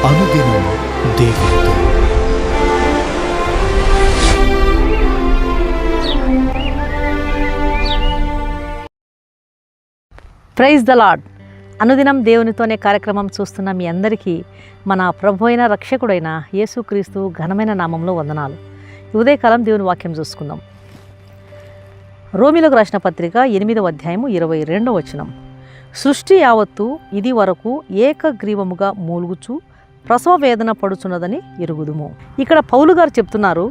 అనుదినం దేవునితో. Praise the Lord. అనుదినం దేవునితోనే కార్యక్రమం చూస్తున్న మీ అందరికీ మన ప్రభు అయిన రక్షకుడైన యేసుక్రీస్తు ఘనమైన నామంలో వందనాలు. ఉదయకాలం దేవుని వాక్యం చూసుకుందాం. రోమిలకు రాసిన పత్రిక 8వ అధ్యాయము 22వ వచనం. సృష్టి యావత్తు ఇది వరకు ఏకగ్రీవముగా మూలుగుచు ప్రసవ వేదన పడుచున్నదని ఎరుగుదుము. ఇక్కడ పౌలు గారు చెప్తున్నారు,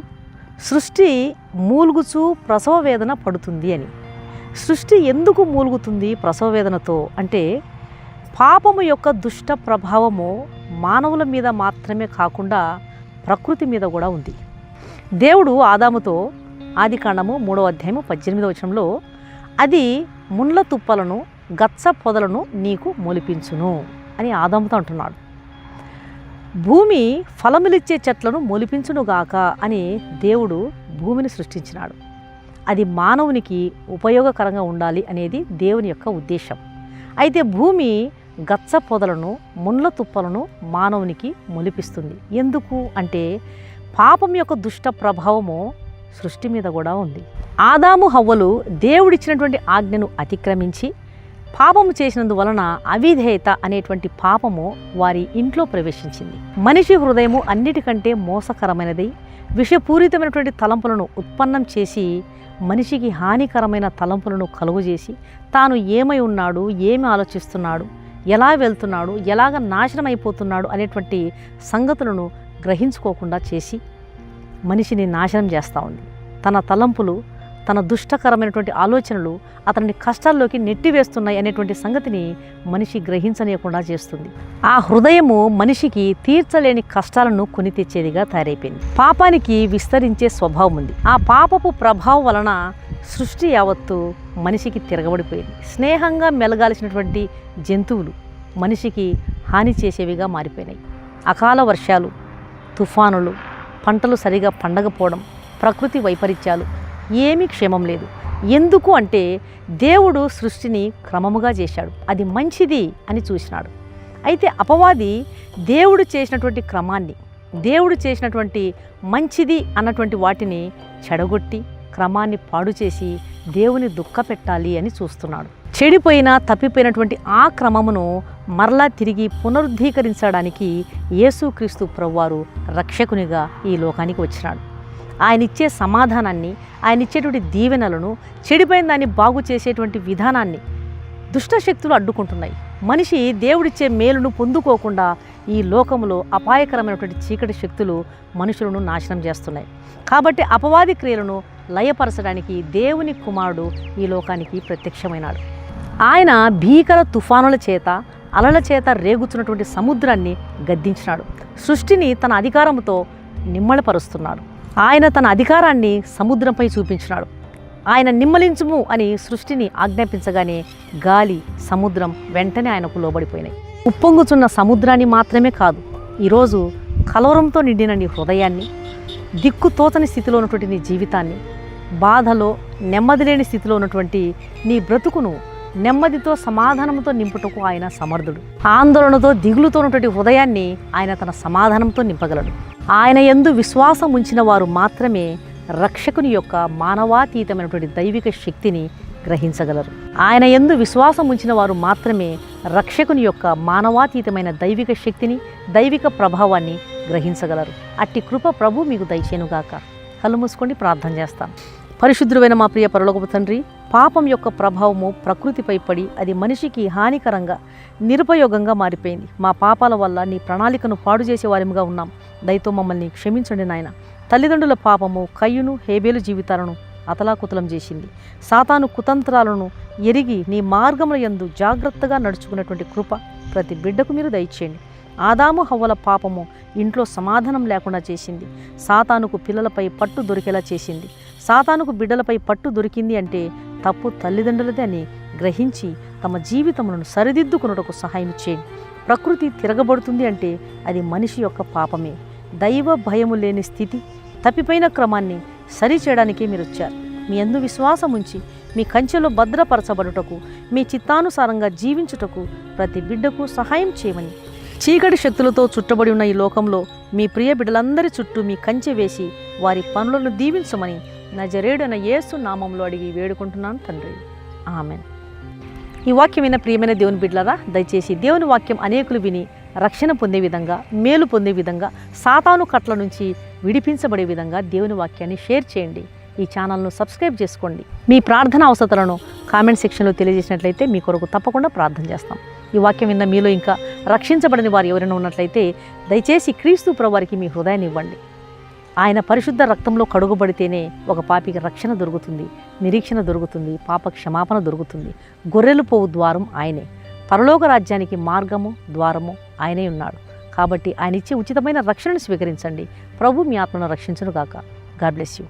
సృష్టి మూలుగుచు ప్రసవ వేదన పడుతుంది అని. సృష్టి ఎందుకు మూలుగుతుంది ప్రసవ వేదనతో అంటే, పాపము యొక్క దుష్ట ప్రభావము మానవుల మీద మాత్రమే కాకుండా ప్రకృతి మీద కూడా ఉంది. దేవుడు ఆదాముతో ఆదికాండము 3వ అధ్యాయము 18వ వచనంలో, అది ముండ్ల తుప్పలను గచ్చ పొదలను నీకు మొలిపించును అని ఆదాముతో అంటున్నాడు. భూమి ఫలములిచ్చే చెట్లను మొలిపించునుగాక అని దేవుడు భూమిని సృష్టించినాడు. అది మానవునికి ఉపయోగకరంగా ఉండాలి అనేది దేవుని యొక్క ఉద్దేశం. అయితే భూమి గచ్చ పొదలను ముండ్ల తుప్పలను మానవునికి మొలిపిస్తుంది. ఎందుకు అంటే, పాపం యొక్క దుష్ట ప్రభావము సృష్టి మీద కూడా ఉంది. ఆదాము హవ్వలు దేవుడిచ్చినటువంటి ఆజ్ఞను అతిక్రమించి పాపము చేసినందువలన అవిధేయత అనేటువంటి పాపము వారి ఇంట్లో ప్రవేశించింది. మనిషి హృదయము అన్నిటికంటే మోసకరమైనది. విషపూరితమైనటువంటి తలంపులను ఉత్పన్నం చేసి మనిషికి హానికరమైన తలంపులను కలుగజేసి తాను ఏమై ఉన్నాడు, ఏమి ఆలోచిస్తున్నాడు, ఎలా వెళ్తున్నాడు, ఎలాగ నాశనం అయిపోతున్నాడు అనేటువంటి సంగతులను గ్రహించుకోకుండా చేసి మనిషిని నాశనం చేస్తూ ఉంది. తన తలంపులు, తన దుష్టకరమైనటువంటి ఆలోచనలు అతన్ని కష్టాల్లోకి నెట్టివేస్తున్నాయి అనేటువంటి సంగతిని మనిషి గ్రహించనీయకుండా చేస్తుంది. ఆ హృదయము మనిషికి తీర్చలేని కష్టాలను కొని తెచ్చేదిగా తయారైపోయింది. పాపానికి విస్తరించే స్వభావం ఉంది. ఆ పాపపు ప్రభావం వలన సృష్టి యావత్తు మనిషికి తిరగబడిపోయింది. స్నేహంగా మెలగాల్సినటువంటి జంతువులు మనిషికి హాని చేసేవిగా మారిపోయినాయి. అకాల వర్షాలు, తుఫానులు, పంటలు సరిగా పండకపోవడం, ప్రకృతి వైపరీత్యాలు, ఏమీ క్షేమం లేదు. ఎందుకు అంటే, దేవుడు సృష్టిని క్రమముగా చేశాడు, అది మంచిది అని చూసినాడు. అయితే అపవాది దేవుడు చేసినటువంటి క్రమాన్ని, దేవుడు చేసినటువంటి మంచిది అన్నటువంటి వాటిని చెడగొట్టి క్రమాన్ని పాడు చేసి దేవుని దుఃఖపెట్టాలి అని చూస్తున్నాడు. చెడిపోయిన తప్పిపోయినటువంటి ఆ క్రమమును మరలా తిరిగి పునరుద్ధీకరించడానికి యేసుక్రీస్తు ప్రభువారు రక్షకునిగా ఈ లోకానికి వచ్చినాడు. ఆయన ఇచ్చే సమాధానాన్ని, ఆయన ఇచ్చేటువంటి దీవెనలను, చెడిపోయిన దాన్ని బాగు చేసేటువంటి విధానాన్ని దుష్టశక్తులు అడ్డుకుంటున్నాయి. మనిషి దేవుడిచ్చే మేలును పొందుకోకుండా ఈ లోకములో అపాయకరమైనటువంటి చీకటి శక్తులు మనుషులను నాశనం చేస్తున్నాయి. కాబట్టి అపవాది క్రియలను లయపరచడానికి దేవుని కుమారుడు ఈ లోకానికి ప్రత్యక్షమైనాడు. ఆయన భీకర తుఫానుల చేత, అలల చేత రేగుతున్నటువంటి సముద్రాన్ని గద్దించినాడు. సృష్టిని తన అధికారంతో నిమ్మళపరుస్తున్నాడు. ఆయన తన అధికారాన్ని సముద్రంపై చూపించినాడు. ఆయన నిమ్మలించుము అని సృష్టిని ఆజ్ఞాపించగానే గాలి, సముద్రం వెంటనే ఆయనకు లోబడిపోయినాయి. ఉప్పొంగుచున్న సముద్రాన్ని మాత్రమే కాదు, ఈరోజు కలవరంతో నిండిన నీ హృదయాన్ని, దిక్కుతోచని స్థితిలో ఉన్నటువంటి నీ జీవితాన్ని, బాధలో నెమ్మది లేని స్థితిలో ఉన్నటువంటి నీ బ్రతుకును నెమ్మదితో, సమాధానంతో నింపుటకు ఆయన సమర్థుడు. ఆందోళనతో, దిగులుతో ఉన్నటువంటి హృదయాన్ని ఆయన తన సమాధానంతో నింపగలడు. ఆయన యందు విశ్వాసం ఉంచిన వారు మాత్రమే రక్షకుని యొక్క మానవాతీతమైనటువంటి దైవిక శక్తిని గ్రహించగలరు. ఆయన యందు విశ్వాసం ఉంచిన వారు మాత్రమే రక్షకుని యొక్క మానవాతీతమైన దైవిక శక్తిని, దైవిక ప్రభావాన్ని గ్రహించగలరు. అట్టి కృప ప్రభు మీకు దయచేనుగాక. కళ్ళు మూసుకొని ప్రార్థన చేస్తాం. పరిశుద్ధుడైన మా ప్రియ పరలోకపు తండ్రి, పాపం యొక్క ప్రభావము ప్రకృతిపై పడి అది మనిషికి హానికరంగా, నిరుపయోగంగా మారిపోయింది. మా పాపాల వల్ల నీ ప్రణాళికను పాడు చేసే వారిగా ఉన్నాం. దయతో మమ్మల్ని క్షమించండి నాయన. తల్లిదండ్రుల పాపము కయ్యూను, హేబేలు జీవితాలను అతలాకుతలం చేసింది. సాతాను కుతంత్రాలను ఎరిగి నీ మార్గముల యందు జాగ్రత్తగా నడుచుకున్నటువంటి కృప ప్రతి బిడ్డకు మీరు దయచేయండి. ఆదాము హవ్వల పాపము ఇంట్లో సమాధానం లేకుండా చేసింది. సాతానుకు పిల్లలపై పట్టు దొరికేలా చేసింది. సాతానుకు బిడ్డలపై పట్టు దొరికింది అంటే తప్పు తల్లిదండ్రులదే అని గ్రహించి తమ జీవితములను సరిదిద్దుకున్నటకు సహాయం చేయండి. ప్రకృతి తిరగబడుతుంది అంటే అది మనిషి యొక్క పాపమే. దైవ భయము లేని స్థితి, తప్పిపోయిన క్రమాన్ని సరిచేయడానికే మీరు వచ్చారు. మీ యందు విశ్వాసం ఉంచి మీ కంచెలో భద్రపరచబడుటకు, మీ చిత్తానుసారంగా జీవించుటకు ప్రతి బిడ్డకు సహాయం చేయమని చీకటి శక్తులతో చుట్టబడి ఉన్న ఈ లోకంలో మీ ప్రియ బిడ్డలందరి చుట్టూ మీ కంచె వేసి వారి పనులను దీవించమని నజరేయుడైన యేసు నామంలో అడిగి వేడుకుంటున్నాను తండ్రి. ఆమెన్. ఈ వాక్యం విన్న ప్రియమైన దేవుని బిడ్డలారా, దయచేసి దేవుని వాక్యం అనేకులు విని రక్షణ పొందే విధంగా, మేలు పొందే విధంగా, సాతాను కట్ల నుంచి విడిపించబడే విధంగా దేవుని వాక్యాన్ని షేర్ చేయండి. ఈ ఛానల్ను సబ్స్క్రైబ్ చేసుకోండి. మీ ప్రార్థన అవసరాలను కామెంట్ సెక్షన్లో తెలియజేసినట్లయితే మీ కొరకు తప్పకుండా ప్రార్థన చేస్తాం. ఈ వాక్యం విన్న మీలో ఇంకా రక్షించబడిన వారు ఎవరైనా ఉన్నట్లయితే దయచేసి క్రీస్తు ప్రభువారికి మీ హృదయాన్ని ఇవ్వండి. ఆయన పరిశుద్ధ రక్తంలో కడుగుబడితేనే ఒక పాపికి రక్షణ దొరుకుతుంది, నిరీక్షణ దొరుకుతుంది, పాప క్షమాపణ దొరుకుతుంది. గొర్రెలు పోవు ద్వారం ఆయనే. పరలోక రాజ్యానికి మార్గము, ద్వారము ఆయనే ఉన్నాడు. కాబట్టి ఆయన ఇచ్చే ఉచితమైన రక్షణను స్వీకరించండి. ప్రభు మీ ఆత్మను రక్షించును గాక. God bless you.